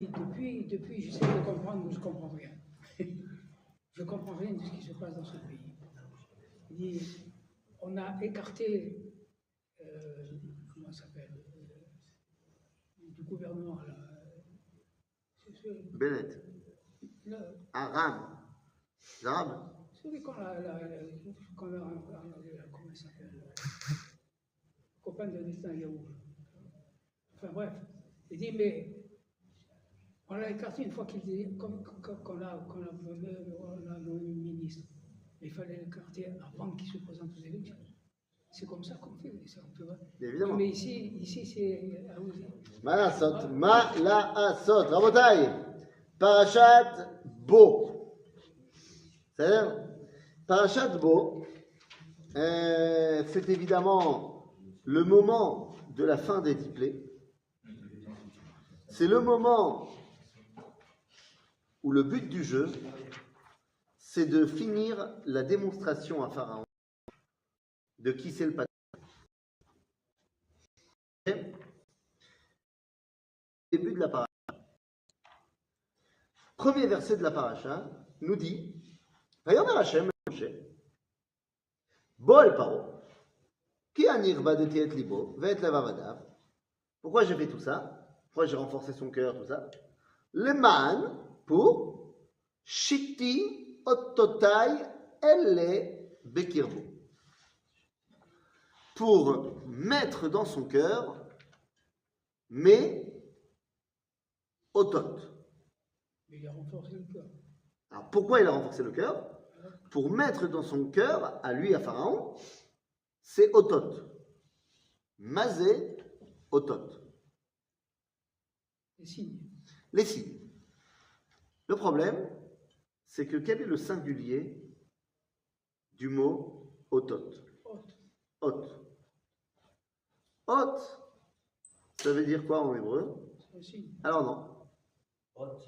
Depuis, j'essaie de comprendre, mais je ne comprends rien. Je ne comprends rien de ce qui se passe dans ce pays. On a écarté, comment ça s'appelle, du gouvernement, là. Bennett. Arabe. Arabe. Celui qu'on a, comment il s'appelle, copain de Netanyahu. Enfin bref, il dit, mais on l'a écarté une fois qu'il dit, qu'on a nommé ministre. Mais il fallait l'écarter avant qu'il se présente aux élections. C'est comme ça qu'on fait. Évidemment. Mais ici c'est... Malasot, Malasot. Rabotai, Parashat Bo. C'est-à-dire, Parashat Bo, c'est évidemment le moment de la fin des diplés. C'est le moment où le but du jeu, c'est de finir la démonstration à Pharaon de qui c'est le patron. Début de la paracha. Premier verset de la paracha nous dit Vayomer Hashem Moshe Bo el Paro Ki anirvadeti et libo ve'et levavadav. Pourquoi j'ai fait tout ça? Pourquoi j'ai renforcé son cœur, tout ça? Le man pour Shiti Ototai Elle Bekirbo. Pour mettre dans son cœur mes otot. Mais il a renforcé le cœur. Alors pourquoi il a renforcé le cœur? Pour mettre dans son cœur, à lui, à Pharaon, ses otot. Mazé otot. Les signes. Les signes. Le problème, c'est que quel est le singulier du mot otot? Ot. Ot, ça veut dire quoi en hébreu? C'est un signe. Alors non.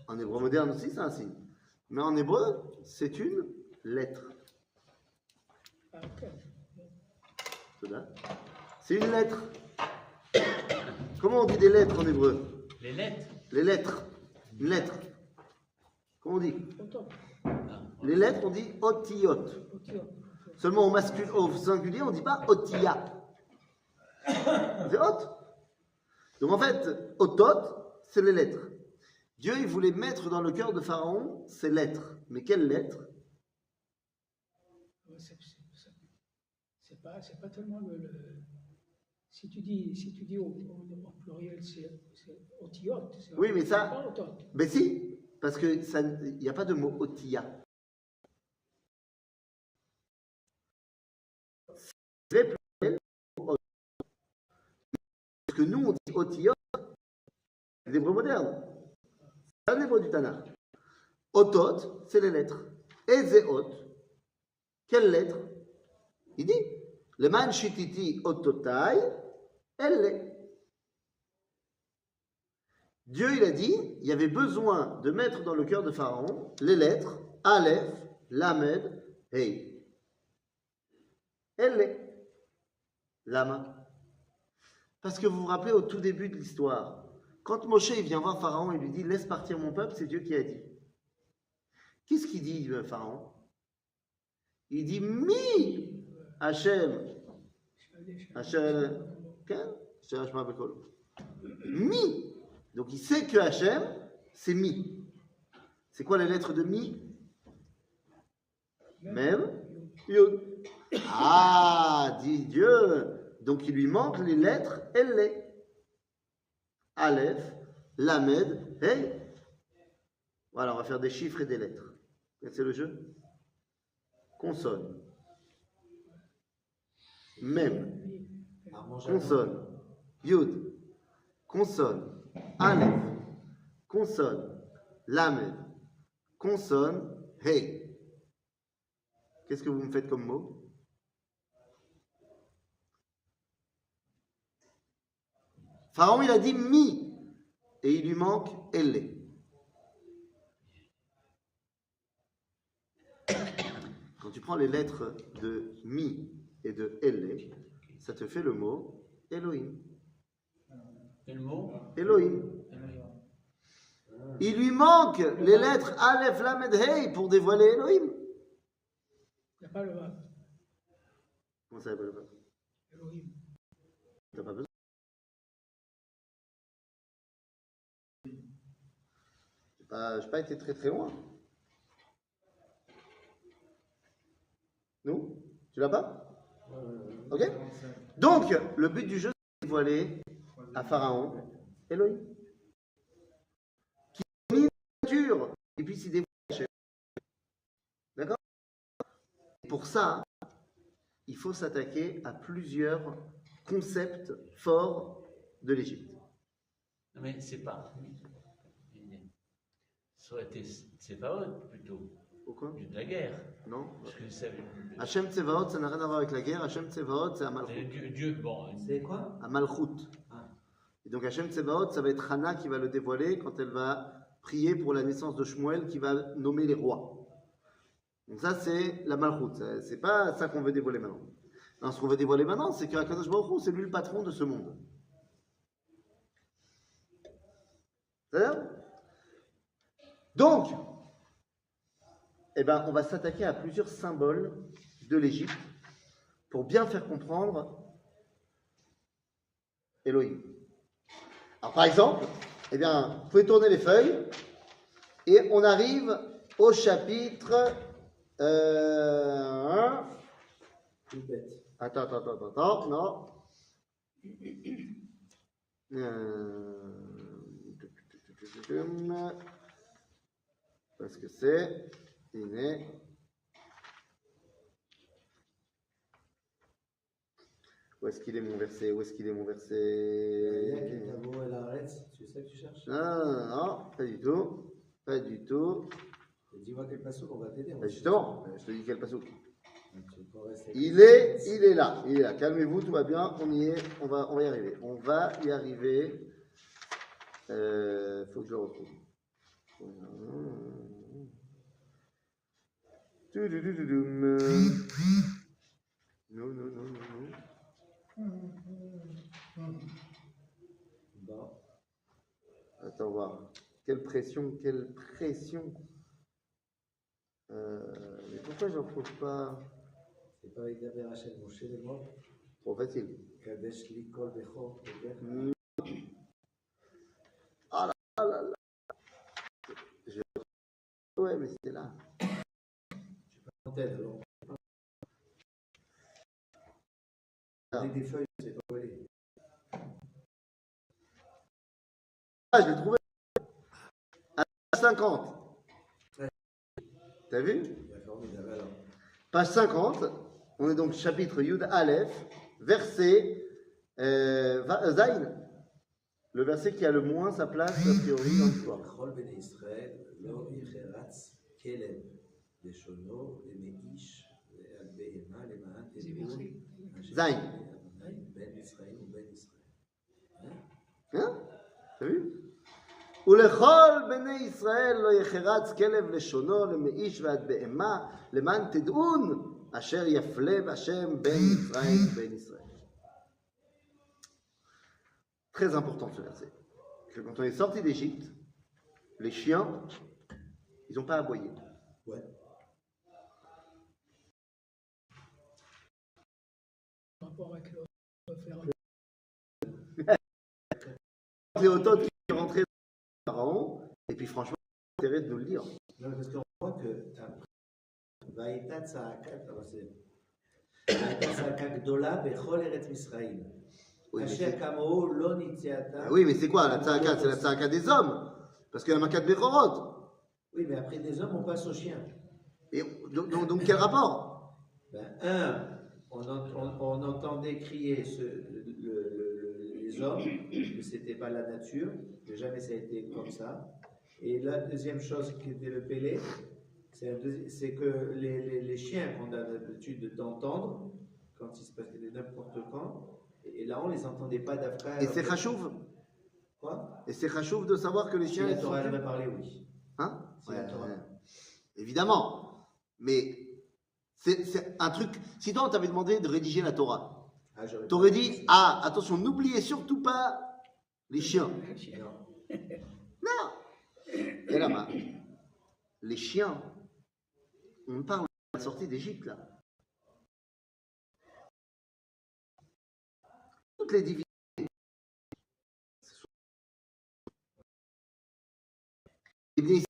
En hébreu moderne aussi, c'est un signe. Mais en hébreu, c'est une lettre. Ah, ok. C'est une lettre. Comment on dit des lettres en hébreu? Les lettres. Les lettres. Une lettre. Comment on dit? Autant. Les lettres, on dit otiyot. Seulement au singulier, on ne dit pas otia. C'est ot. Donc en fait, otot, c'est les lettres. Dieu, il voulait mettre dans le cœur de Pharaon ces lettres. Mais quelles lettres? C'est pas tellement le... Si tu dis au pluriel, c'est otiyot. Oui, mais ça... Pas otot. Mais si, parce qu'il n'y a pas de mot otia. C'est vrai pluriel. Parce que nous, on dit otiyot, c'est l'hébreu moderne. C'est un hébreu du Tanakh. Otot, c'est les lettres. Et zéot, quelles lettres? Il dit, le man shititi ototai, elle. Dieu, il a dit, il y avait besoin de mettre dans le cœur de Pharaon les lettres Aleph, Lamed, Hey. Elle. Lama. Parce que vous vous rappelez au tout début de l'histoire, quand Moshe il vient voir Pharaon et lui dit laisse partir mon peuple, c'est Dieu qui a dit. Qu'est-ce qu'il dit Pharaon? Il dit Mi Hachem. Hachem. Mi. Donc il sait que Hachem, c'est Mi. C'est quoi les lettres de Mi? Même Yod. Ah, dit Dieu. Donc il lui manque les lettres Elle. Aleph, Lamed, Hey. Voilà, on va faire des chiffres et des lettres. C'est le jeu? Consonne. Même. Consonne. Yud. Consonne. Aleph. Consonne. Lamed. Consonne. Hey. Qu'est-ce que vous me faites comme mot? Pharaon, il a dit mi, et il lui manque elle. Quand tu prends les lettres de mi et de elle, ça te fait le mot Elohim. Quel mot? Elohim. Il lui manque les lettres Aleph, Lamed, Hey pour dévoiler Elohim. Il n'y a pas le Vav. Comment ça s'appelle? Elohim. T'as pas besoin. Je n'ai pas été très très loin. Nous? Tu l'as pas? Ok? Donc, le but du jeu, c'est de dévoiler à Pharaon Elohim. Qui est mis nature et puis s'y dévoile Hachem. D'accord? Pour ça, il faut s'attaquer à plusieurs concepts forts de l'Égypte. Non, mais c'est pas. Ça aurait été Tsevaot plutôt. Pourquoi? De la guerre. Non? Parce que ça. Hachem Tsevaot, ça n'a rien à voir avec la guerre. Hachem Tsevaot, c'est Amalchut. Dieu, bon. C'est quoi? Amalchut. Ah. Et donc Hachem Tsevaot, ça va être Hana qui va le dévoiler quand elle va prier pour la naissance de Shmuel qui va nommer les rois. Donc ça, c'est la Malchut. C'est pas ça qu'on veut dévoiler maintenant. Non, ce qu'on veut dévoiler maintenant, c'est qu'Akadosh Baruch Hu, c'est lui le patron de ce monde. C'est-à-dire? Donc, eh ben, on va s'attaquer à plusieurs symboles de l'Égypte pour bien faire comprendre Elohim. Alors, par exemple, eh bien, vous pouvez tourner les feuilles et on arrive au chapitre 1. Tout bête. Attends, non. Parce que c'est inné. Où est-ce qu'il est mon verset? Où est-ce qu'il est mon verset? Tu sais que tu cherches? Non, pas du tout. Pas du tout. Dis-moi quel passo qu'on va t'aider. Justement, je te dis quel passage. Il est là. Calmez-vous, tout va bien. On y est. On va y arriver. On va y arriver. Faut que je le retrouve. Non. Bon. Attends, voir. Quelle pression. Mais pourquoi je ne retrouve pas? C'est pas avec Daber Hachem Moshe les morts? Trop facile. Kadesh Likol Bechor. Ah là. Ouais, mais c'était là. En tête, alors. Avec des feuilles, c'est pas où elle est. Ah, je l'ai trouvé. À 50. T'as vu? Page 50. On est donc chapitre Yud Aleph, verset Zayn. Le verset qui a le moins sa place, a priori, dans l'histoire. Bechol Bene Israël, Lo Yecheratz Keleb, Leshono, Lemeish, Behema, Lema'at, Zayn. Ben Israël ou Ben Israël. Hein? T'as vu? ולכל בני ישראל לא יחרץ כלב לשונו למאיש ועד בהמה למען תדעון אשר יפלה בהשם בין ישראל ובין ישראל. Très important ce verset. Que quand on est sorti d'Égypte, les chiens, ils n'ont pas aboyé. Ouais. Par rapport avec le Cléotote qui est rentré dans Pharaon, et puis franchement, c'est intérêt de nous le dire. Non, parce qu'on voit que Vaïta Tzahaka, Vaïta Tzahaka Gdola Bechol Eretz Misraïm. Asher Kamo Lo Nitziata. Oui, mais c'est quoi la tzahaka? C'est la tzahaka des hommes. Parce qu'il y a un makat Bechorot. Oui, mais après des hommes, on passe aux chiens. Et donc quel rapport? Ben, on entendait crier les hommes, que c'était pas la nature, que jamais ça a été comme ça. Et la deuxième chose qui était le pélé, c'est que les chiens qu'on a l'habitude d'entendre, quand il se passait n'importe quand, et là on les entendait pas d'Afka. Et c'est chachouv? Quoi? Et c'est chachouv de savoir que les chiens... Si la Torah avait parlé, oui. Hein? Si la Torah. Évidemment. Mais c'est un truc... Si toi on t'avait demandé de rédiger la Torah, t'aurais dit, ah, attention, n'oubliez surtout pas les chiens. Non. Non. Shama, les chiens, on parle de la sortie d'Égypte là. Toutes les divinités. Ils viennent ici.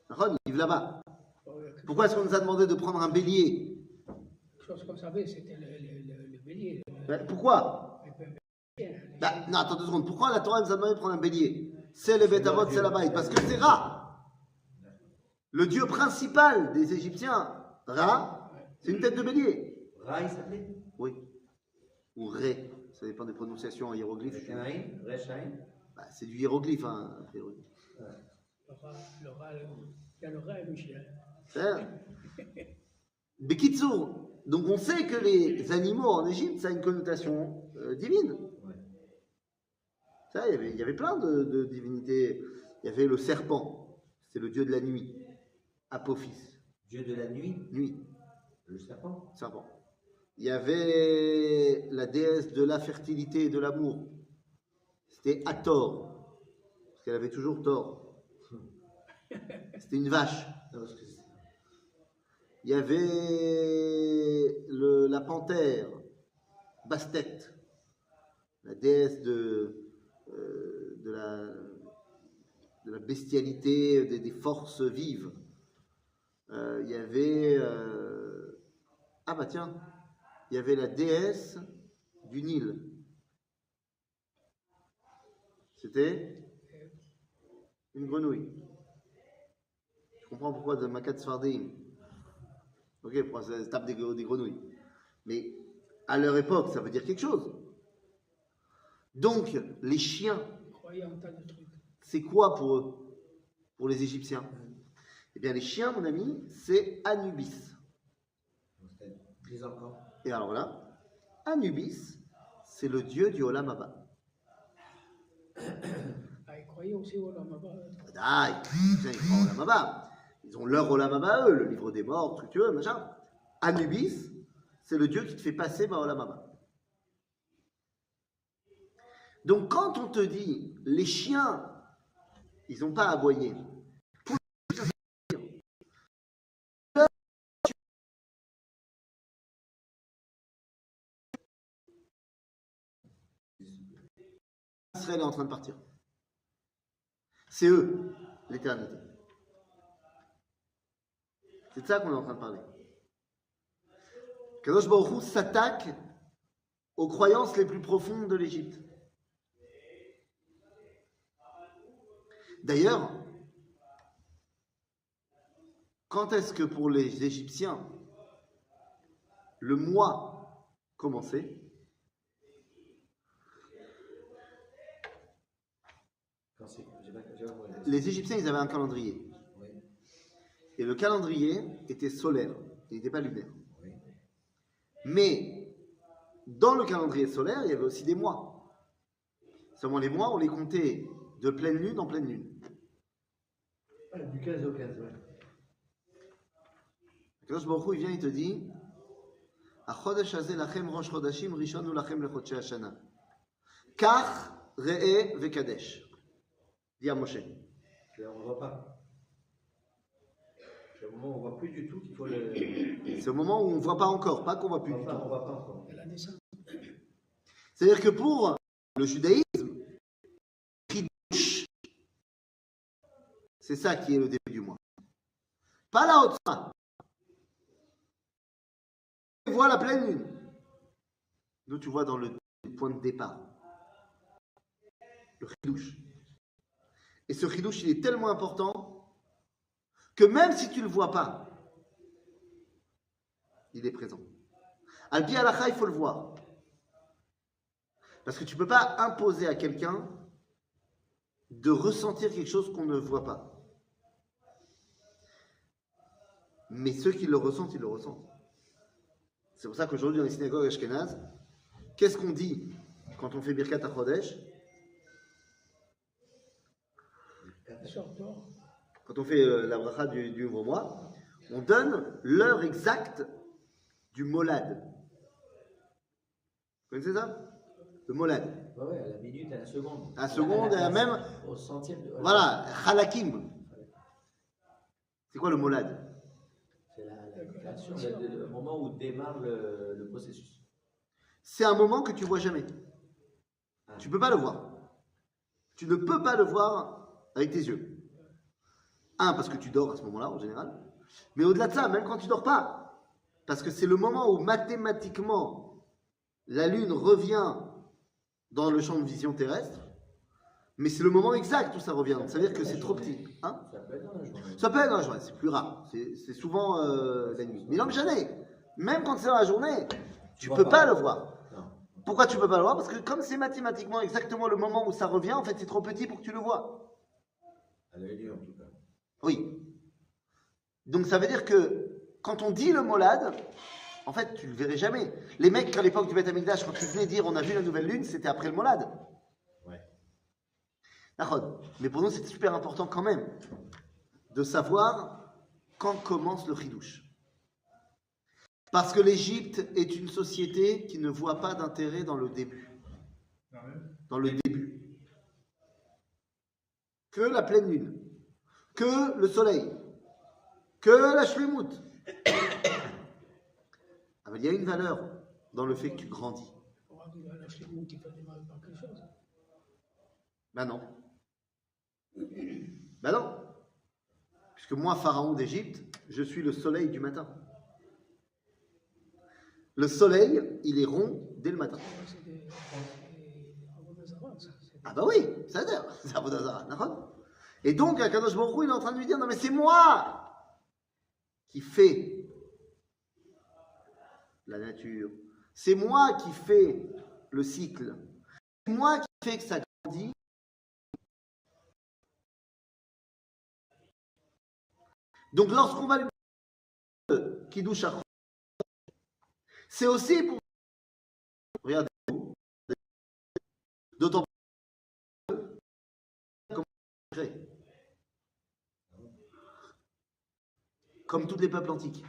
Ron, ils vivent là-bas. Pourquoi est-ce qu'on nous a demandé de prendre un bélier? Chose qu'on savait, c'était le bélier. Pourquoi? Non, attends 2 secondes. Pourquoi la Torah nous a demandé de prendre un bélier? C'est le Beth Avot, c'est la Baït. Parce que c'est Ra. Le dieu principal des Égyptiens, Ra, c'est une tête de bélier. Ra, il s'appelait? Oui. Ou Ré. Ça dépend des prononciations en hiéroglyphe. Bah, c'est du hiéroglyphe, hein, a priori. Il y a le rat et le chien. Bekitsour. Donc on sait que les animaux en Égypte, ça a une connotation divine. Ça, il y avait plein de divinités. Il y avait le serpent, c'est le dieu de la nuit. Apophis. Dieu de la nuit? Nuit. Le serpent? Serpent. Il y avait la déesse de la fertilité et de l'amour. C'était Hathor. Parce qu'elle avait toujours tort. C'était une vache. Il y avait la panthère, Bastet, la déesse de la bestialité, des forces vives. Il y avait... ah bah tiens, il y avait la déesse du Nil. C'était une grenouille. Je comprends pourquoi de Makat Sfardeim. Ok, pourquoi ça tape des grenouilles. Mais à leur époque, ça veut dire quelque chose. Donc, les chiens, c'est quoi pour eux, pour les Égyptiens? Eh bien, les chiens, mon ami, c'est Anubis. Dis encore. Et alors là, Anubis, c'est le dieu du Olam Haba. Ah, ils croyaient aussi au Olam Haba. Ah, ils croient au Olam Haba. Ils ont leur Olam Haba, eux, le livre des morts, truc, tu veux, machin. Anubis, c'est le dieu qui te fait passer par Olam Haba. Donc, quand on te dit, les chiens, ils n'ont pas à aboyer. Israël est en train de partir. C'est eux, l'éternité. C'est de ça qu'on est en train de parler. Kadosh Baruch Hu s'attaque aux croyances les plus profondes de l'Égypte. D'ailleurs, quand est-ce que pour les Égyptiens, le mois commençait? Les Égyptiens, ils avaient un calendrier. Oui. Et le calendrier était solaire, il n'était pas lunaire. Oui. Mais dans le calendrier solaire, il y avait aussi des mois. Seulement les mois, on les comptait de pleine lune en pleine lune. Du 15 au 15, oui. Kadosh Baruch Hu, il vient, il te dit Achodesh hazeh lachem rosh chodashim rishon u lachem lechodshei hashana. Kach re'eh vekadesh. Dit à Moshe. On ne voit pas. C'est au moment où on ne voit plus du tout qu'il faut le. C'est au moment où on ne voit pas encore, pas qu'on ne voit plus On du ne tout. voit pas encore. La naissance. C'est-à-dire que pour le judaïsme, Chidush, c'est ça qui est le début du mois. Pas la haute fin. Tu vois la pleine lune. Nous, tu vois dans le point de départ. Le Chidush. Et ce Chidush, il est tellement important que même si tu ne le vois pas, il est présent. Al-Pi Halakha, il faut le voir. Parce que tu ne peux pas imposer à quelqu'un de ressentir quelque chose qu'on ne voit pas. Mais ceux qui le ressentent, ils le ressentent. C'est pour ça qu'aujourd'hui, dans les synagogues ashkénazes, qu'est-ce qu'on dit quand on fait Birkat HaChodesh? Quand on fait la bracha du nouveau mois, on donne l'heure exacte du molad. Vous connaissez ça? Le molad. Ouais, ouais, à la minute, à la seconde. À la seconde, et à même. Au centième. Voilà, halakim. C'est quoi le molad? C'est la création, le moment où démarre le processus. C'est un moment que tu vois jamais. Tu peux pas le voir. Tu ne peux pas le voir avec tes yeux. Un, parce que tu dors à ce moment-là, en général. Mais au-delà de ça, même quand tu dors pas, parce que c'est le moment où mathématiquement la Lune revient dans le champ de vision terrestre, mais c'est le moment exact où ça revient. Donc ça veut dire que c'est trop petit. Hein? Ça peut être dans la journée. Ça peut être dans la journée, c'est plus rare. C'est souvent la nuit. Mais non, mais jamais. Même quand c'est dans la journée, tu peux pas le voir. Non. Pourquoi tu peux pas le voir? Parce que comme c'est mathématiquement exactement le moment où ça revient, en fait, c'est trop petit pour que tu le vois. À l'œil nu, en tout cas. Oui. Donc ça veut dire que quand on dit le molad, en fait, tu le verrais jamais. Les mecs, à l'époque du Beth Amikdash, quand ils venaient dire on a vu la nouvelle lune, c'était après le molad. Ouais. D'accord. Mais pour nous, c'est super important quand même de savoir quand commence le chidouche. Parce que l'Égypte est une société qui ne voit pas d'intérêt dans le début. Dans le début. Que la pleine lune. Que le soleil. Que la shlemut. Ah ben, il y a une valeur dans le fait que tu grandis. La shlemut, il faut démarrer par quelque chose. Ben non. Ben non. Puisque moi, pharaon d'Égypte, je suis le soleil du matin. Le soleil, il est rond dès le matin. C'est des Avodazara, ça. Ah bah oui, c'est-à-dire, c'est Avodazara, d'accord? Et donc, Akadosh Baruch Hu, il est en train de lui dire, non mais c'est moi qui fais la nature. C'est moi qui fais le cycle. C'est moi qui fais que ça grandit. Donc lorsqu'on va lui dire Kiddush Achron, c'est aussi pour... Regardez, d'autant plus comment c'est créé. Comme tous les peuples antiques.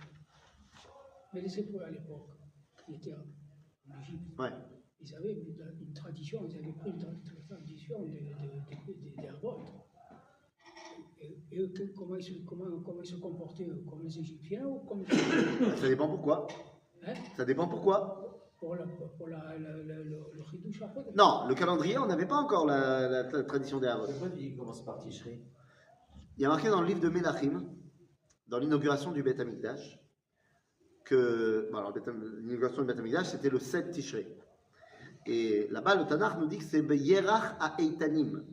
Mais les Hébreux à l'époque, qui étaient en Égypte, Ouais. ils avaient une tradition, ils avaient pris une tradition des Arbotes. Et eux, comment ils se comportaient, comme les Égyptiens ou comme les Égyptiens? Ça dépend pourquoi. Hein? Ça dépend pourquoi. Pour le Chidouche Achron. Non, le calendrier, on n'avait pas encore la tradition des Havot. Pourquoi il commence par Tishri? Il y a marqué dans le livre de Melachim, dans l'inauguration du Beth Amikdash, que bon, l'inauguration du Beth Amikdash, c'était le 7 Tishrei. Et là-bas, le Tanakh nous dit que c'est Yerach Ha'eitanim.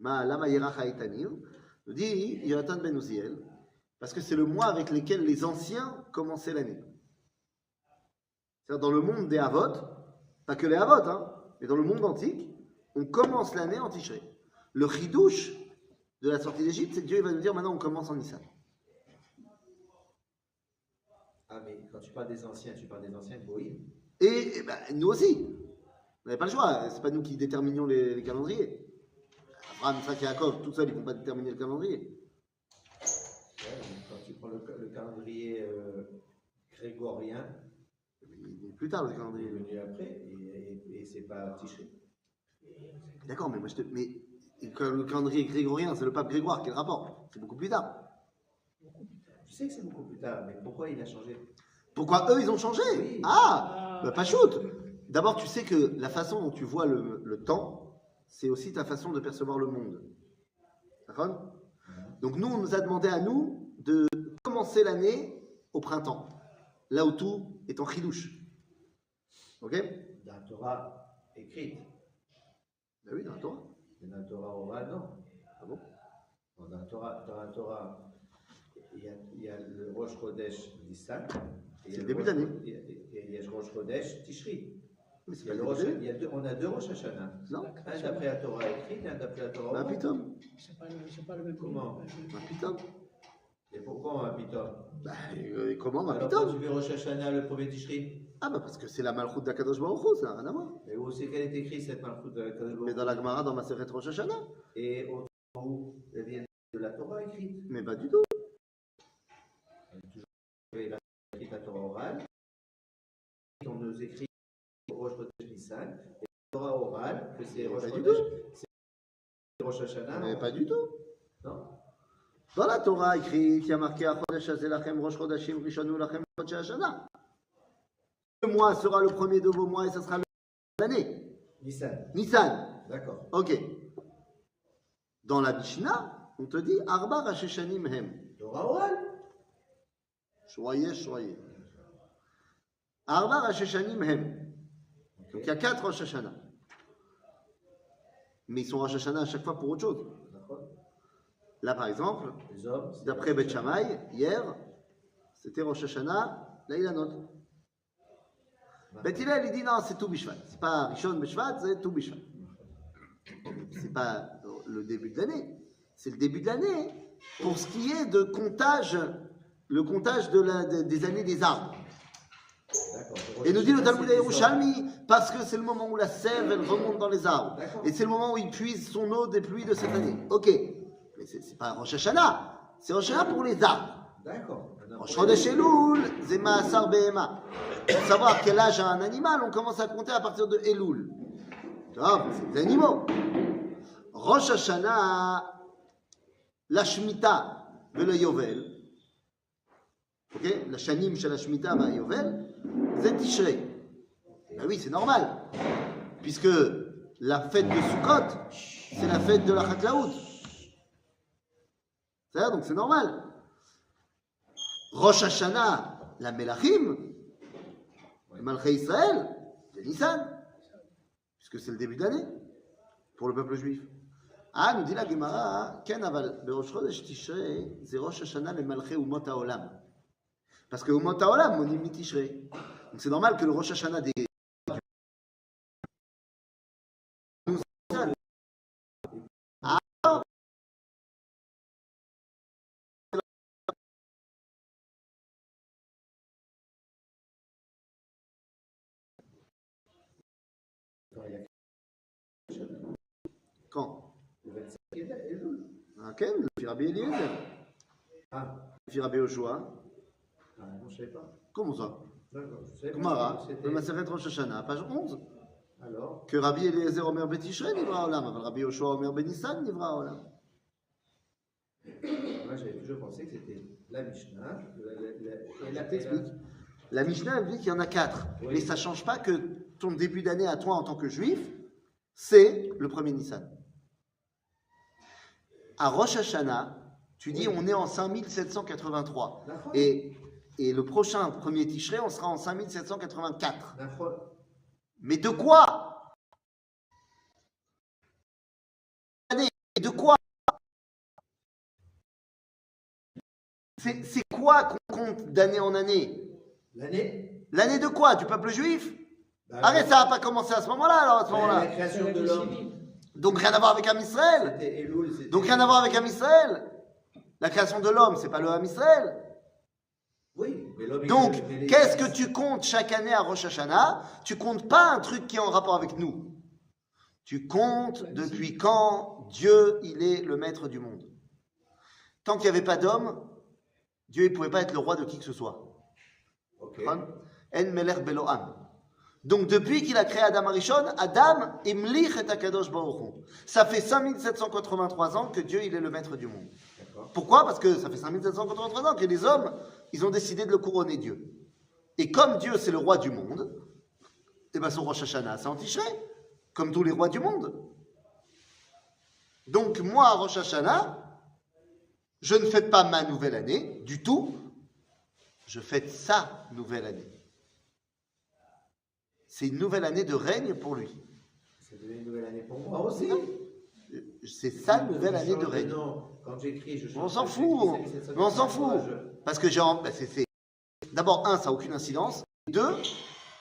Lama Yerach Ha'eitanim nous dit Yonatan ben Uziel, parce que c'est le mois avec lequel les anciens commençaient l'année. C'est-à-dire dans le monde des Havot, pas que les Havot, hein, mais dans le monde antique, on commence l'année en Tishrei. Le chidouche de la sortie d'Égypte, c'est que Dieu il va nous dire maintenant on commence en Nissan. Ah, mais quand tu parles des anciens Goïm. Et ben, nous aussi. On n'avait pas le choix. C'est pas nous qui déterminions les calendriers. Abraham, Isaac et Jacob, tout seul, ils ne vont pas déterminer le calendrier. Ouais, quand tu prends le calendrier grégorien, Il est plus tard le il est calendrier. venu après, et c'est pas Tishri. D'accord, mais moi je te. Mais le calendrier grégorien, c'est le pape Grégoire, quel rapport? C'est beaucoup plus tard. Je sais que c'est beaucoup plus tard, mais pourquoi il a changé? Pourquoi eux ils ont changé? Oui. Ah, bah, pas shoot. D'abord, tu sais que la façon dont tu vois le temps, c'est aussi ta façon de percevoir le monde. D'accord? Donc nous, on nous a demandé à nous de commencer l'année au printemps, là où tout est en chidouche. Ok? Dans la Torah écrite. Ben oui, dans la Torah. Dans la Torah orale, non. Ah bon? Bon, dans la Torah, il y a le Rosh Chodesh Nissan. C'est le début d'année. Il y a le Rosh Chodesh Tishri. Mais c'est Il y a pas le le Rosh- début. il y a deux- on a deux Rosh Hashanah. Non? Un d'après la Torah écrite, un d'après la Torah Ben orale. pitom. C'est pas le même Comment? Ben pitom. Et pourquoi un Pitom? Ben comment ben Alors quand pitom? tu fais Rosh Hashanah le premier Tishri, Ah ben parce que c'est la malchoute d'Akadosh Baruch Hu, ça n'a rien à voir. et où c'est qu'elle est écrite cette malchoute de la Kadosh Baruch Mais dans la Gemara, dans ma Maseret Rosh Hashanah. Et au où elle vient de la Torah écrite. Mais pas du tout. La Torah orale. On nous écrit au Rosh Chodesh Nissan, et la Torah orale, que c'est Rosh Pas du Chodesh, tout. c'est Rosh Hashanah. Mais pas du tout. Non. Dans la Torah écrit, il y a marqué Achodesh Azelachem Rosh Chodashim Rishonu Lachem Chodsh Hashanah. Le mois sera le premier de vos mois et ce sera l'année. Nissan. Nissan. D'accord. Ok. Dans la Mishnah, on te dit Arba Rasheshanim Hem. Torah orale. Choyez. Arba Rasheshanim Hem. Donc il y a 4 Rosh Hashanah. Mais ils sont Rosh Hashanah à chaque fois pour autre chose. D'accord. Là par exemple, Les hommes. c'est d'après Rosh Beth Shammai, hier, c'était Rosh Hashanah, là il a note. Beth Hillel, il dit non, c'est tout Bishvat. C'est pas Rishon Bishvat, c'est tout Bishvat. C'est pas le début de l'année. C'est le début de l'année pour ce qui est de comptage, le comptage des années des arbres. D'accord. Et nous dit le Talmud C'est les hommes. Yerushalmi, parce que c'est le moment où la sève, elle remonte dans les arbres. D'accord. Et c'est le moment où il puise son eau des pluies de cette année. Ok. Mais c'est pas Rosh Hashanah. C'est Rosh Hashanah pour les arbres. D'accord. Rosh Chodesh Elul, c'est Ma'asar Behema. Pour savoir quel âge a un animal, on commence à compter à partir de Elul. C'est des animaux. Rosh Hashanah, la Shemitah, le Yovel. Ok? La Shanim chez la Shemitah, va Yovel. C'est Tishrei. Ben oui, c'est normal. Puisque la fête de Sukkot, c'est la fête de la Chaklaout. C'est ça, donc c'est normal. Rosh Hashanah, la Melachim, le Malchei Israël, c'est Nissan, puisque c'est le début d'année pour le peuple juif. Ah, nous dit la Gemara, Ken aval, Berosh Chodesh Tishrei, c'est Rosh Hashanah le Malchei Umot HaOlam. Parce que Umot HaOlam, on y Tishrei. Donc c'est normal que le Rosh Hashanah des. Quand? Le 25 Elul. Ah, Ken, le Firabi Eliezer. Ah, Le Firabi Yoshua. non, je ne savais pas. Comment ça? D'accord. Je savais pas Gemara, que c'était- le Maseret Rosh Hashanah, page 11. Alors, Que Rabbi Eliezer Omer Betishrei Nivra Olam, אבל Rabbi Yoshua Omer Benissan Nivra Olam. moi j'avais toujours pensé que c'était la Mishnah. Et la T'explique. La Mishnah elle dit qu'il y en a 4, Oui. mais ça ne change pas que ton début d'année à toi en tant que juif, c'est le premier Nissan. À Rosh Hashanah, tu dis Oui. on est en 5783. D'accord. Et le prochain premier Tishrei, on sera en 5784. D'accord. Mais de quoi? De quoi? C'est quoi qu'on compte d'année en année? L'année. L'année de quoi? Du peuple juif? Bah, Arrête, ça n'a pas commencé à ce moment-là, alors à ce la moment-là. création de l'homme. Donc rien à voir avec Am Israël. C'était Elul. c'était- Donc rien à voir avec Am Israël. La création de l'homme, c'est pas le Am Israël. Oui, mais l'homme. Donc, mais les- qu'est-ce que tu comptes chaque année à Rosh Hashanah? Tu comptes pas un truc qui est en rapport avec nous. Tu comptes depuis quand Dieu, il est le maître du monde. Tant qu'il n'y avait pas d'homme, Dieu, il ne pouvait pas être le roi de qui que ce soit. Ok. En melech belo am. Donc, depuis qu'il a créé Adam Arishon, Adam imlich et akadosh baruch Hu. Ça fait 5783 ans que Dieu, il est le maître du monde. D'accord. Pourquoi? Parce que ça fait 5783 ans que les hommes, ils ont décidé de le couronner Dieu. Et comme Dieu, c'est le roi du monde, et bien son Rosh Hashanah, c'est en Tishrei, comme tous les rois du monde. Donc moi, à Rosh Hashanah, je ne fête pas ma nouvelle année du tout, je fête sa nouvelle année. C'est une nouvelle année de règne pour lui. C'est une nouvelle année pour moi aussi. C'est sa nouvelle année de Je change règne. nom. Quand j'écris, je change. On s'en de- fout, j'écris mais on s'en fout. 1783, Parce que d'abord, un, ça n'a aucune incidence. Deux,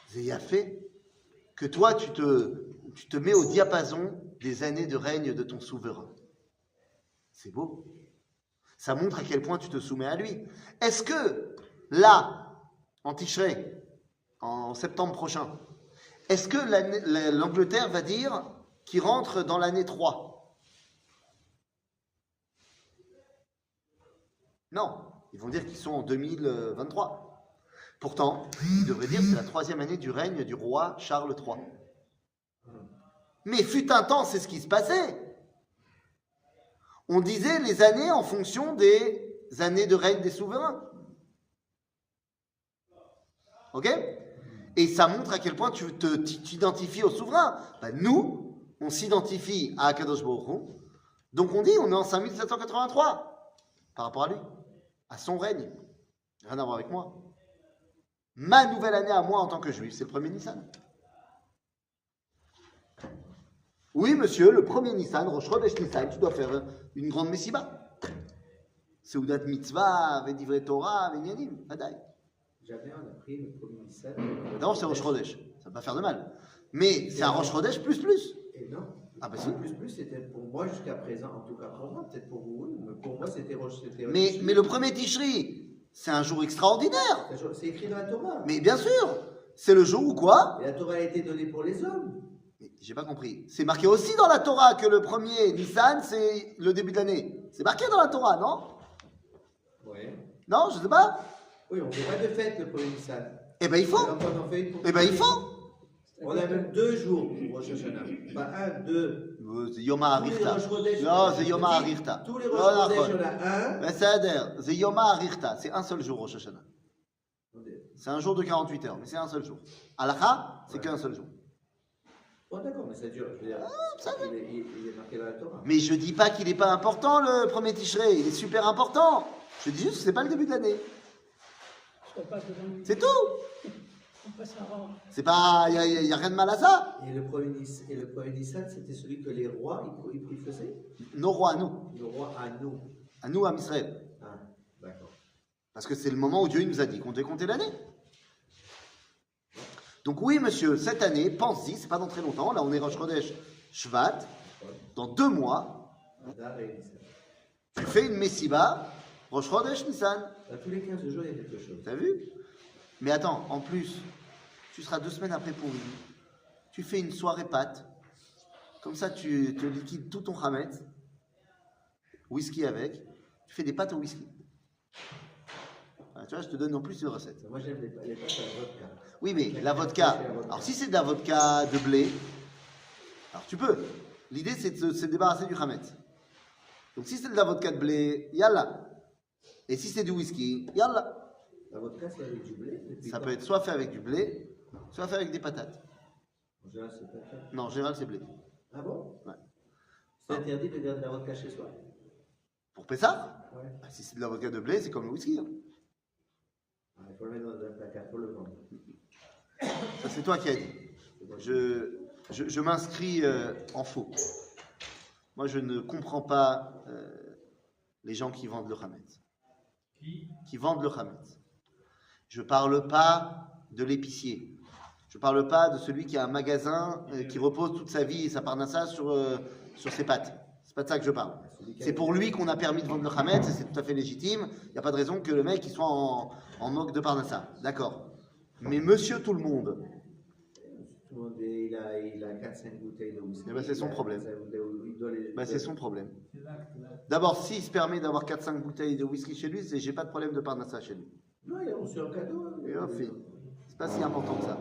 c'est y a fait que toi, tu te mets au diapason des années de règne de ton souverain. C'est beau. Ça montre à quel point tu te soumets à lui. Est-ce que, là, en Tishrei, en septembre prochain, est-ce que l'Angleterre va dire qu'il rentre dans l'année 3? Non, ils vont dire qu'ils sont en 2023. Pourtant, ils devraient dire que c'est la 3e année du règne du roi Charles III. Mais fut un temps, c'est ce qui se passait. On disait les années en fonction des années de règne des souverains. Ok? Et ça montre à quel point tu t'identifies au souverain. Ben, nous, on s'identifie à Akadosh Baruch Hu. Donc on dit, on est en 5783 par rapport à lui, à son règne. Rien à voir avec moi. Ma nouvelle année à moi en tant que juif, c'est le premier Nissan. Oui, monsieur, le premier Nissan, Rosh Chodesh Nissan, tu dois faire une grande messiba. Seudat mitzvah, vedivrei Torah, venyanim, vadaï. Jamais on a pris le premier Nissan. D'abord, c'est Rosh Chodesh. Ça va pas faire de mal. Mais c'est un Rosh Chodesh plus. Et non. Ah bah si. Plus, c'était pour moi jusqu'à présent, en tout cas pour moi, peut-être pour vous, oui, mais pour moi c'était Rosh. Mais le premier Tishri, c'est un jour extraordinaire. C'est écrit dans la Torah. Mais bien sûr, c'est le jour où quoi? Et la Torah a été donnée pour les hommes. Mais j'ai pas compris. C'est marqué aussi dans la Torah que le premier Nissan, c'est le début de l'année. C'est marqué dans la Torah, non? Oui. Non, je sais pas. Oui, on ne fait pas de fête le premier Nissan. Eh ben il faut. Donc on en fait une pour Eh ben il faut. On a même 2 jours pour Rosh Hashanah. Pas 1, 2. C'est Yoma Arirta. Non, c'est Yoma Arirta. Tous les Rosh Chodesh, on a un. Mais c'est Yoma Arirta. C'est un seul jour, Rosh Hashanah. C'est un jour de 48 heures, mais c'est un seul jour. Halakha, c'est qu'un seul jour. Bon, d'accord, mais ça dure. Je veux dire, il est marqué dans la Torah. Mais je dis pas qu'il n'est pas important, le premier Tishrei. Il est super important. Je dis juste que c'est pas le début de l'année. C'est tout. C'est pas, il y a rien de mal à ça. Et le premier Nissan, c'était celui que les rois ils faisaient. Nos rois à nous, Le roi à nous. à Israël. Ah, d'accord. Parce que c'est le moment où Dieu nous a dit qu'on devait compter l'année. Donc oui, monsieur, cette année, pense-y, c'est pas dans très longtemps. Là, on est Rosh Chodesh Shvat. Dans 2 mois, Adar et Nissan. tu fais une Messiba, Rosh Chodesh Nissan. Dans tous les 15 jours, il y a quelque chose. T'as vu? Mais attends, en plus, tu seras 2 semaines après Pourim. Tu fais une soirée pâte. Comme ça, tu te liquides tout ton chametz. Whisky avec. Tu fais des pâtes au whisky. Voilà, tu vois, je te donne en plus une recette. Moi, j'aime les pâtes à la vodka. Oui, mais la vodka. Alors, si c'est de la vodka de blé, alors tu peux. L'idée, c'est de se débarrasser du chametz. Donc, si c'est de la vodka de blé, yallah. Et si c'est du whisky, yallah. La vodka, c'est avec du blé. Ça peut être soit fait avec du blé, soit fait avec des patates. En général, c'est pas ça. Non, en général, c'est blé. Ah bon? Ouais. C'est interdit de garder de la vodka chez soi. Pour Pessah, Ouais. bah, si c'est de la vodka de blé, c'est comme le whisky. Hein. Ah, il faut le mettre dans un placard pour le vendre. Ça, c'est toi qui as dit. Je m'inscris en faux. Moi, je ne comprends pas les gens qui vendent le chametz. Qui vendent le chametz. Je ne parle pas de l'épicier. Je ne parle pas de celui qui a un magasin qui repose toute sa vie et sa parnassa sur ses pattes. C'est pas de ça que je parle. C'est pour lui qu'on a permis de vendre le chametz et c'est tout à fait légitime. Il n'y a pas de raison que le mec il soit en moque de parnassa. D'accord. Mais monsieur tout le monde, Tout le monde, il a 4-5 bouteilles de whisky. Eh ben, c'est son problème. Il doit les- bah, c'est son problème. D'abord, s'il se permet d'avoir 4-5 bouteilles de whisky chez lui, j'ai pas de problème de parnassa chez lui. Non, il a reçu un cadeau. Hein. Et hop, c'est pas si important que ça.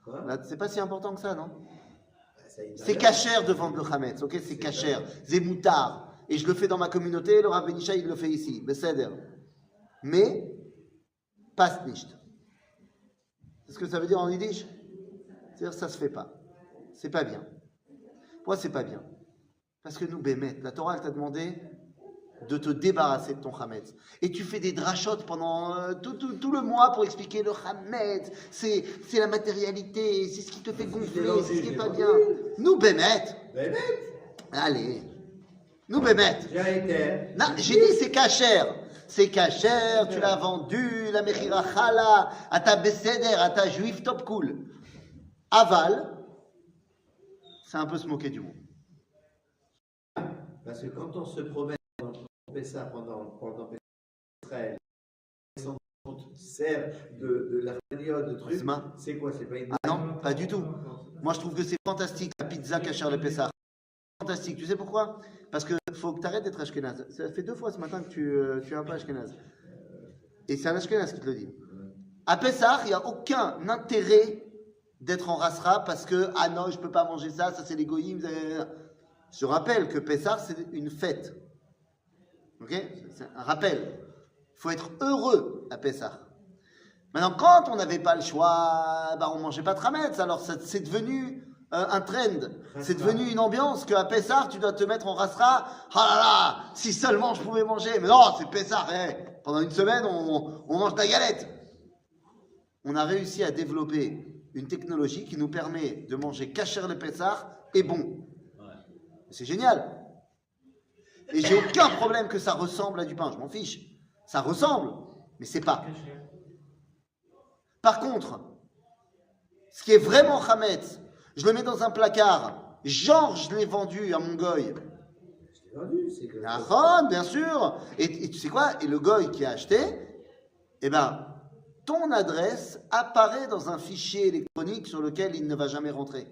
Quoi? Là, c'est pas si important que ça, non? Bah, ça a une C'est valeur. cachère de vendre le chametz, ok? C'est cachère. C'est moutard. Et je le fais dans ma communauté, le Rav Benisha, il le fait ici. Beseder. Mais, pas nicht. C'est ce que ça veut dire en yiddish? C'est-à-dire, ça se fait pas. C'est pas bien. Pourquoi c'est pas bien? Parce que nous, Bémet, la Torah, elle t'a demandé de te débarrasser de ton chametz. Et tu fais des drachotes pendant tout le mois pour expliquer le chametz. C'est la matérialité, c'est ce qui te fait gonfler, c'est ce qui est pas bien. Nous, Bémet. Bémet. Allez. Nous, Bémet. J'ai été. Non, j'ai dit c'est cachère. C'est cachère, tu l'as vendu, la mechira chala, à ta besséder, à ta juif top cool. Aval, c'est un peu se moquer du monde. Parce que quand on se promène, on fait ça pendant Israël, son compte sert de la période de trucs, Zma. c'est quoi? C'est pas une. Ah non, pas du tout. Moi, je trouve que c'est fantastique, la pizza cachère le Pessah. Fantastique. Tu sais pourquoi? Parce que faut que tu arrêtes d'être Ashkenaz. Ça fait 2 fois ce matin que tu es un peu Ashkenaz. Et c'est un Ashkenaz qui te le dit. À Pessah, il n'y a aucun intérêt d'être en rasra parce que, ah non, je peux pas manger ça, ça c'est l'égoïsme. Je rappelle que Pessah, c'est une fête. Ok? C'est un rappel. Il faut être heureux à Pessah. Maintenant, quand on n'avait pas le choix, bah, on mangeait pas de Hametz. Alors, c'est devenu un trend. C'est devenu une ambiance qu'à Pessah, tu dois te mettre en rasra. Ah là là, si seulement je pouvais manger. Mais non, c'est Pessah. Pendant une semaine, on mange de la galette. On a réussi à développer une technologie qui nous permet de manger kasher le Pessah et bon. C'est génial. Et j'ai aucun problème que ça ressemble à du pain. Je m'en fiche. Ça ressemble, mais c'est pas. Par contre, ce qui est vraiment Hametz, je le mets dans un placard. Genre, je l'ai vendu à mon goy. Je l'ai vendu, c'est que. Nahon, bien sûr. Et tu sais quoi? Et le goy qui a acheté, eh ben, ton adresse apparaît dans un fichier électronique sur lequel il ne va jamais rentrer.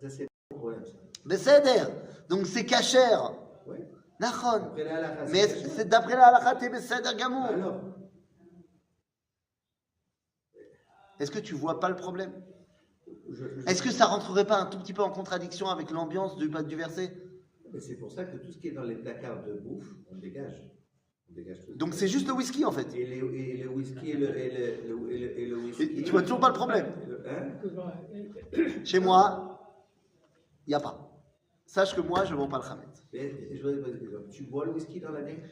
Ça, c'est le problème, ça. Besséder. Donc c'est cachère. Oui. Nahon. Après la halakha, Mais c'est c'est d'après la halakha, t'es Besséder Gamour. alors, Est-ce que tu vois pas le problème? je- Est-ce que ça rentrerait pas un tout petit peu en contradiction avec l'ambiance du verset? Mais c'est pour ça que tout ce qui est dans les placards de bouffe, on dégage. On dégage tout. Donc c'est juste le whisky en fait. Et le whisky et le whisky. Et tu vois toujours pas le problème. Hein? Chez moi, il n'y a pas. Sache que moi, je ne vends pas le Hametz. Mais je voudrais poser une question. Tu bois le whisky dans l'année?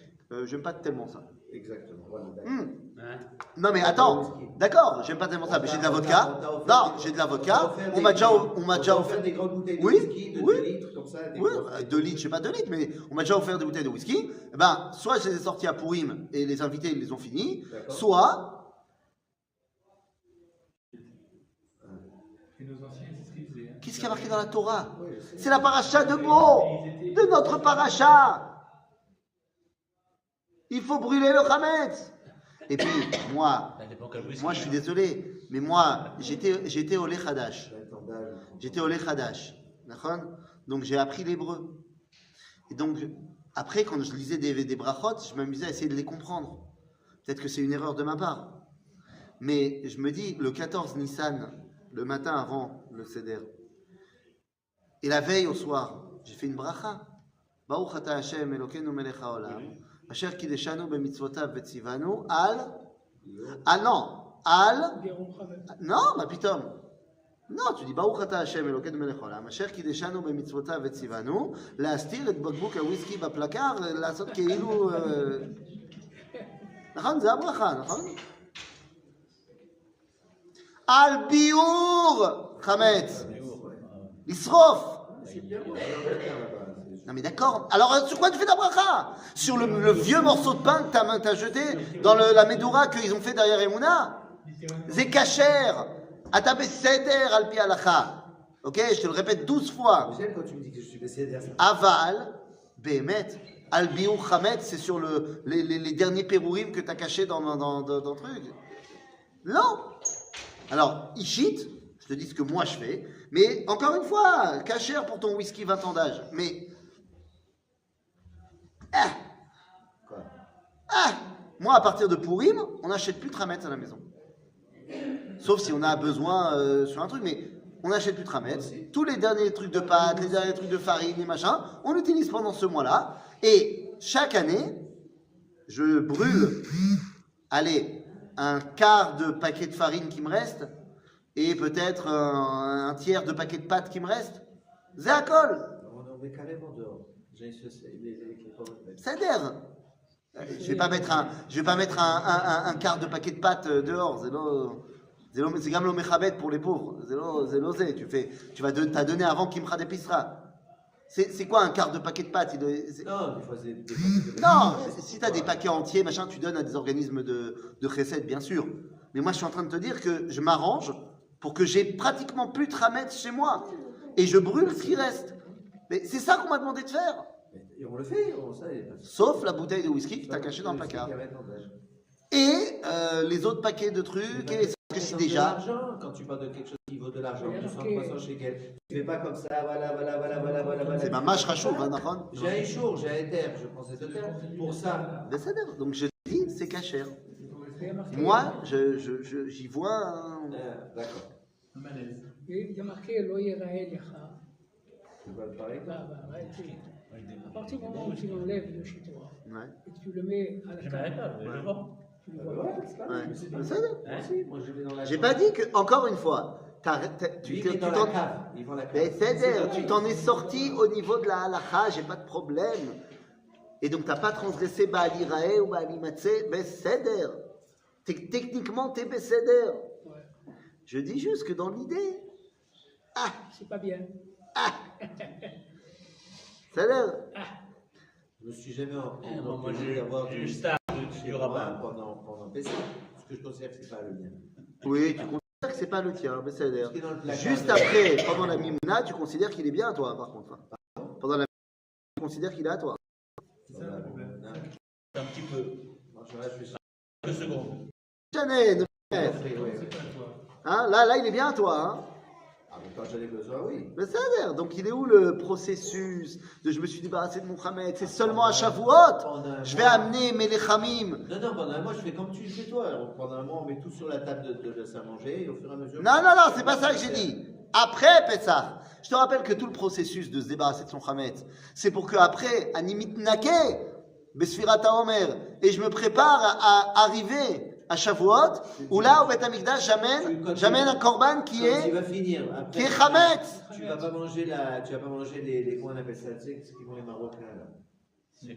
J'aime pas tellement ça. Exactement. Voilà, d'accord. Hein? Non mais attends, d'accord, j'aime pas tellement ça, mais j'ai de la vodka. Non, j'ai de la vodka. On m'a déjà offert offert. des grandes bouteilles de Oui, whisky de oui. 2 litres comme ça. Des Oui, grosses- 2 litres, je sais pas 2 litres, mais on m'a déjà offert des bouteilles de whisky. Eh ben, soit je les ai sorties à Pourim et les invités ils les ont finis, D'accord. soit Et nos anciens, c'est ce qu'ils faisaient. Hein. qu'est-ce qu'il y a marqué dans la Torah? Oui, je sais. C'est la paracha de Bo, de notre paracha. Il faut brûler le Hametz. Et puis, moi, Ça dépend quel whisky. moi je suis désolé, mais moi, j'étais au Lechadash. J'ai un temps d'âge. J'étais au Lechadash. D'accord? Donc j'ai appris l'hébreu. Et donc, après, quand je lisais des brachot, je m'amusais à essayer de les comprendre. Peut-être que c'est une erreur de ma part. Mais je me dis, le 14 Nissan, le matin avant le Seder, et la veille au soir, j'ai fait une bracha. Baruch ata Hashem Elokeinu melech haolam, asher kideshanu b'mitzvotav v'tzivanu al... Ah non, al... Non, ma pitom. Non, tu dis Baruch ata Hashem Elokeinu melech haolam, asher kideshanu b'mitzvotav v'tzivanu, להסתיר את בקבוק הוויסקי בפלקר, לעשות כאילו... נכון? זה הברכה, נכון? על ביאור חמץ, לשרוף. C'est bien, moi, je vais en faire là-bas. Non mais d'accord. Alors sur quoi tu fais ta bracha? Sur le vieux morceau de pain que t'as jeté dans la Medoura qu'ils ont fait derrière Emouna? C'est kasher. Ata beseder al pi halacha. Ok, je te le répète 12 fois. J'aime quand tu me dis que je suis BCDR. Aval, behemet, al biur chametz, c'est sur les derniers pérourim que t'as cachés dans le truc. Non. Alors, Ishit, je te dis ce que moi je fais, mais encore une fois, kasher pour ton whisky 20 ans d'âge. Mais. Quoi? Moi, à partir de Pourim, on n'achète plus de Trametz à la maison. Sauf si on a besoin sur un truc, mais on n'achète plus de Trametz. Tous les derniers trucs de pâtes, les derniers trucs de farine, les machins, on l'utilise pendant ce mois-là. Et chaque année, je brûle, allez, un quart de paquet de farine qui me reste, et peut-être un tiers de paquet de pâtes qui me reste. Zéakol, On est carrément dehors. Les pauvres. c'est-à-dire. Je vais pas mettre un quart de paquet de pâtes dehors. C'est comme le mechabet pour les pauvres. C'est l'osé. T'as donné avant Kimcha d'épicerie. C'est quoi un quart de paquet de pâtes? Non, des fois c'est. Non, si tu as des paquets entiers, machin, tu donnes à des organismes de chesed, bien sûr. Mais moi, je suis en train de te dire que je m'arrange pour que j'ai pratiquement plus de ramettes chez moi. Et je brûle ce qui reste. Mais c'est ça qu'on m'a demandé de faire. Et on le fait, ça. Sauf la bouteille de whisky que tu as cachée dans le placard. Et les autres paquets de trucs. Et parce que si déjà. L'argent, quand tu parles de quelque chose qui vaut de l'argent, 200, 300 shekels, tu fais pas comme ça, voilà. C'est ma mâche rachouv, hein, Nahon? J'ai un jour, j'ai un terme, je prends cette terme pour ça. Ben, c'est d'accord. Donc je dis, c'est cachère. Moi, j'y vois. D'accord. Un malaise. Et il y a marqué Lo Yerael Yacha. Tu vas le parler À partir du moment où tu l'enlèves de chez toi Ouais. et que tu le mets à la Je m'arrête pas, je le vends. tu le vois. Ouais, c'est pas Ouais. mais c'est Mais pas ça, ça. Hein? Moi, je vais dans la J'ai chambre. pas dit que, encore une fois, tu Lui, t'es- il est tu dans t'en la cave. Ils vont la cave. mais c'est-à-dire, pareil. tu t'en es sorti au niveau de la halakha, j'ai pas de problème. Et donc, t'as pas transgressé Ba'ali Rae ou Ba'ali Matzeh, Besséder. Techniquement, t'es Besséder. Ouais. Je dis juste que dans l'idée, C'est pas bien. c'est-à-dire, Je me suis jamais Moi, empêché d'avoir j'ai du juste un chez du moi rabbin. pendant Pessah, parce que je considère que c'est pas le mien. oui, tu considères que c'est pas le tien, Besséder. Parce que dans le placard Juste de- après, pendant la Mimna, tu considères qu'il est bien à toi, par contre. Pendant la Mimna, tu considères qu'il est à toi. C'est ça le problème. Non, Un petit peu. moi, je reste juste. 2 secondes. Jamais, ne Oui, oui. C'est pas toi. hein, là, il est bien à toi. Hein. Ah, mais quand j'en ai besoin, oui. Mais ça a l'air. Donc, il est où le processus de je me suis débarrassé de mon Khamet? C'est seulement à Shavuot. Pendant un Je vais mois- amener mes lechamim. Non, pendant un mois, je fais comme tu le fais toi. Alors, pendant un mois, on met tout sur la table de ça manger et au fur et à mesure. Non, c'est pas ça que j'ai dit. Après Pessah. Je te rappelle que tout le processus de se débarrasser de son Khamet, c'est pour qu'après, à Nimit Nake, Besfirat Omer, et je me prépare à arriver à Shavuot, où là, au Beth Amikdash, j'amène un korban qui Quand il est va finir. Après, qui est Khametz. Tu vas pas manger comment on appelle ça, tu sais, ce qu'ils font les Marocains là. C'est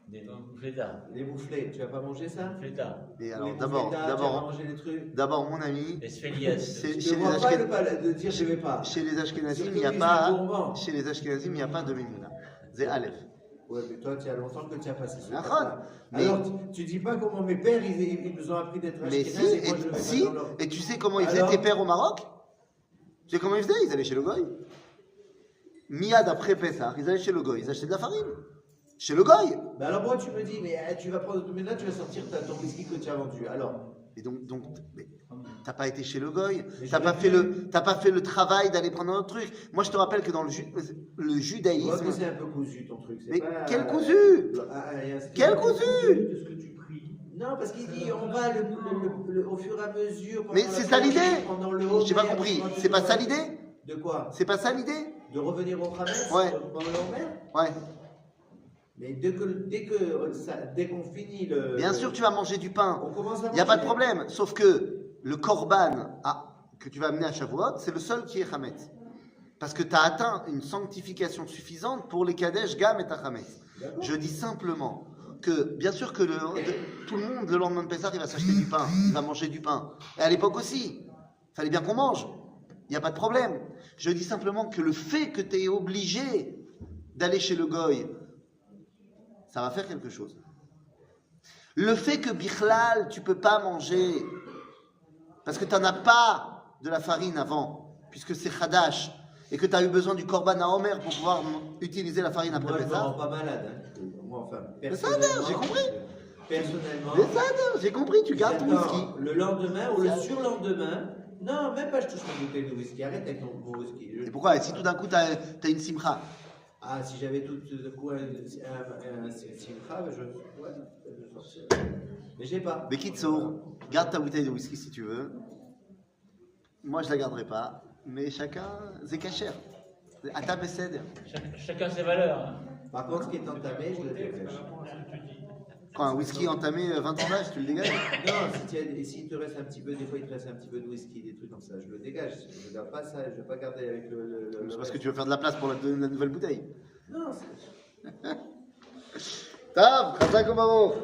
des flétards. Les mouflets, tu vas pas manger ça? Flétards. Et Ou alors, les bouffetas, tu vas pas d'abord, manger des trucs. mon ami, Les sphérias. c'est- Je chez ne les vois pas Ashkenazim, de dire je vais pas. chez les Ashkenazim, Surtout il n'y a les pas, gourmands. chez les Ashkenazim, il n'y a pas de Mimouna. C'est Aleph. Ouais, mais toi, tu as longtemps que tu as passé ce Ah, pas. mais- Alors, tu dis pas comment mes pères, ils nous ont appris d'être Mais si, ashkénazes et moi, je le fais si, pas dans leur- et tu sais comment ils faisaient Alors tes pères au Maroc? Tu sais comment ils faisaient? Ils allaient chez le Goy. Miad après Pessah, ils allaient chez le Goy, ils achetaient de la farine. Chez le Goy. Mais alors, moi, tu me dis, mais tu vas prendre maintenant, tu vas sortir ton whisky que tu as vendu. Alors, Et donc mais t'as pas été chez le Goy, Mais t'as je pas l'ai fait fait. t'as pas fait le travail d'aller prendre un autre truc. Moi, je te rappelle que dans le je vois judaïsme, que c'est un peu cousu ton truc. c'est mais pas- quel cousu? Ah, il y a un- Quel cousu? De ce que tu pries. Non, parce qu'il dit, on va au fur et à mesure. pendant Mais la c'est ça l'idée. pendant le J'ai pas Homer, compris. pendant C'est pas le- ça l'idée? De quoi? C'est pas ça l'idée? De revenir au Khametz Ouais. pendant le Homer? Ouais. Mais dès qu'on finit le. Bien sûr, tu vas manger du pain. On commence à Il n'y a pas de manger. problème. Sauf que le korban que tu vas amener à Shavuot, c'est le seul qui est Hametz. Parce que tu as atteint une sanctification suffisante pour les Kadesh, Gam et Hametz. D'accord. Je dis simplement que, bien sûr que tout le monde, le lendemain de Pessah, il va s'acheter du pain. Il va manger du pain. Et à l'époque aussi, il fallait bien qu'on mange. Il n'y a pas de problème. Je dis simplement que le fait que tu es obligé d'aller chez le Goy, ça va faire quelque chose. Le fait que Bichlal, tu peux pas manger, parce que tu n'en as pas de la farine avant, puisque c'est Khadash, et que tu as eu besoin du Korban à Omer pour pouvoir utiliser la farine après Moi, je me rends Pessah. pas malade. Hein. Moi, enfin, Mais ça va, personnellement. j'ai compris. Personnellement. Mais ça, non, j'ai compris, tu gardes ton j'attends whisky. Le lendemain ou le surlendemain. Non, même pas, je touche ma bouteille de whisky. Arrête avec mon whisky. Et pourquoi? Et si tout d'un coup tu as une simcha? Ah, si j'avais tout de coup un simcha, ben je sortirais. Mais j'ai pas. Bekitsour, garde ta bouteille de whisky si tu veux. Moi, je la garderai pas. Mais chacun, c'est cacher. À ta bécède. Chacun ses valeurs. Hein. Par contre, ce qui est entamé, je le dégage. Quand un whisky entamé 20 ans d'âge, tu le dégages. Non, s'il te reste un petit peu, des fois il te reste un petit peu de whisky, des trucs comme ça, je le dégage. Je ne garde pas ça, je ne vais pas garder avec le C'est parce que reste. tu veux faire de la place pour la nouvelle bouteille. Non, c'est. Tav, Khazak Omaro.